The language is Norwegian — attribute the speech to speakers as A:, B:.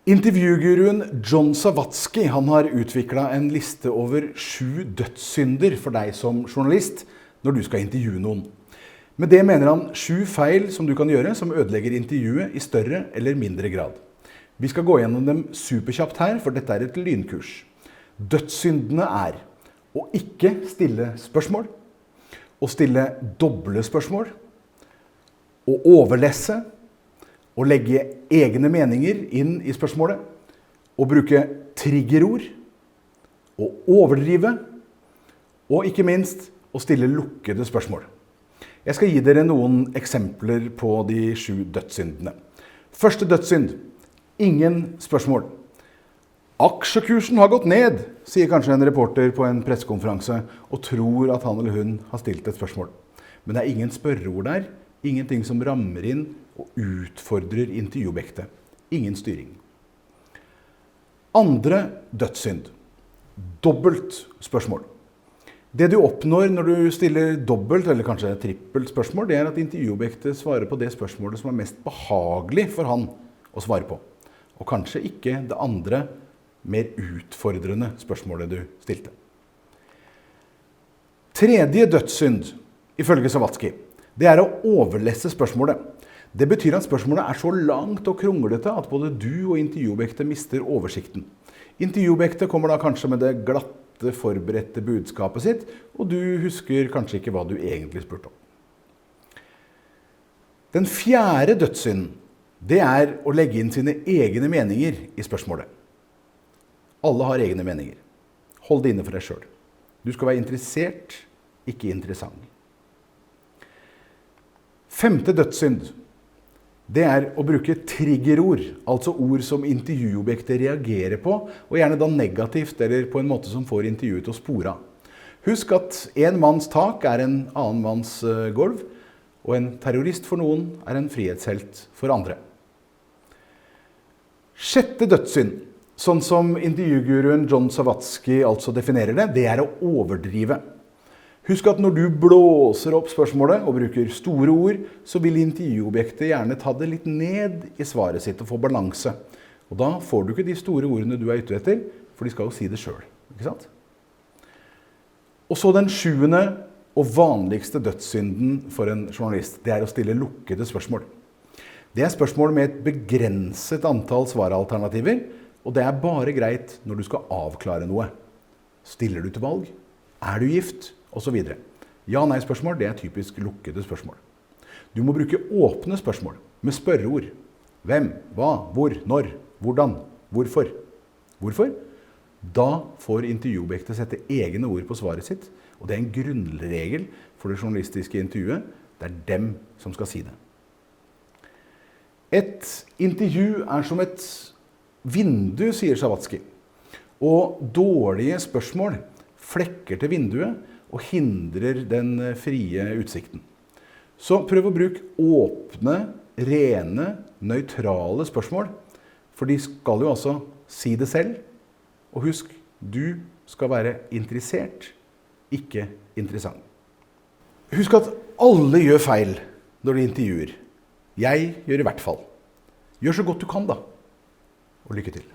A: Intervjuguruen John Sawatzky har utviklet en liste over 7 dødssynder for deg som journalist når du skal intervjue noen. Med det mener han 7 feil som du kan gjøre som ødelegger intervjuet i større eller mindre grad. Vi skal gå gjennom dem superkjapt her, for dette er et lynkurs. Dødssyndene er å ikke stille spørsmål, å stille doble spørsmål, å overlesse, å legge egne meninger inn i spørsmålet, å bruke triggerord, å overdrive, og ikke minst å stille lukkede spørsmål. Jeg skal gi dere noen eksempler på de 7 dødssyndene. Første dødssynd: ingen spørsmål. Aksjekursen har gått ned, sier kanskje en reporter på en pressekonferanse og tror at han eller hun har stilt et spørsmål. Men det er ingen spørreord der, ingenting som rammer inn og utfordrer intervjuobjektet. Ingen styring. Andre dødssynd: dobbelt spørsmål. Det du oppnår når du stiller dobbelt eller kanskje trippelt spørsmål, det er at intervjuobjektet svarer på det spørsmålet som er mest behagelig for han å svare på. Og kanskje ikke det andre, mer utfordrende spørsmålet du stilte. Tredje dødssynd, ifølge Sawatzky, det er å overlesse spørsmålet. Det betyr at spørsmålet er så langt og kronglete at både du og intervjuobjektet mister oversikten. Intervjuobjektet kommer da kanskje med det glatte, forberedte budskapet sitt, og du husker kanskje ikke hva du egentlig spurte om. Den fjerde dødssynden, det er å legge inn sine egne meninger i spørsmålet. Alle har egne meninger. Hold det inne for deg selv. Du skal være interessert, ikke interessant. Femte dødssynd, det er å bruke triggerord, altså ord som intervjuobjektet reagerer på, og gjerne da negativt eller på en måte som får intervjuet til å spore av. Husk at en manns tak er en annen manns gulv, og en terrorist for noen er en frihetshelt for andre. Sjette dødssynd, sånn som intervjuguruen John Sawatzky altså definerer det, det er å overdrive. Husk at når du blåser opp spørsmålet og bruker store ord, så vil intervjuobjektet gjerne ta det litt ned i svaret sitt og få balanse. Og da får du ikke de store ordene du er ute etter, for de skal jo si det selv, ikke sant? Og så den 7. og vanligste dødssynden for en journalist, det er å stille lukkede spørsmål. Det er spørsmål med et begrenset antall svaralternativer, og det er bare greit når du skal avklare noe. Stiller du til valg? Er du gift? Og så videre. Ja-nei-spørsmål, det er typisk lukkede spørsmål. Du må bruke åpne spørsmål med spørreord. Hvem? Hva? Hvor? Når? Hvordan? Hvorfor? Hvorfor? Da får intervjuobjektet sette egne ord på svaret sitt, og det er en grunnregel for det journalistiske intervjuet. Det er dem som skal si det. Et intervju er som et vindu, sier Sawatzky. Og dårlige spørsmål flekker til vinduet og hindrer den frie utsikten. Så prøv å bruke åpne, rene, nøytrale spørsmål, for de skal jo altså si det selv. Og husk, du skal være interessert, ikke interessant. Husk at alle gjør feil når de intervjuer. Jeg gjør i hvert fall. Gjør så godt du kan da, og lykke til.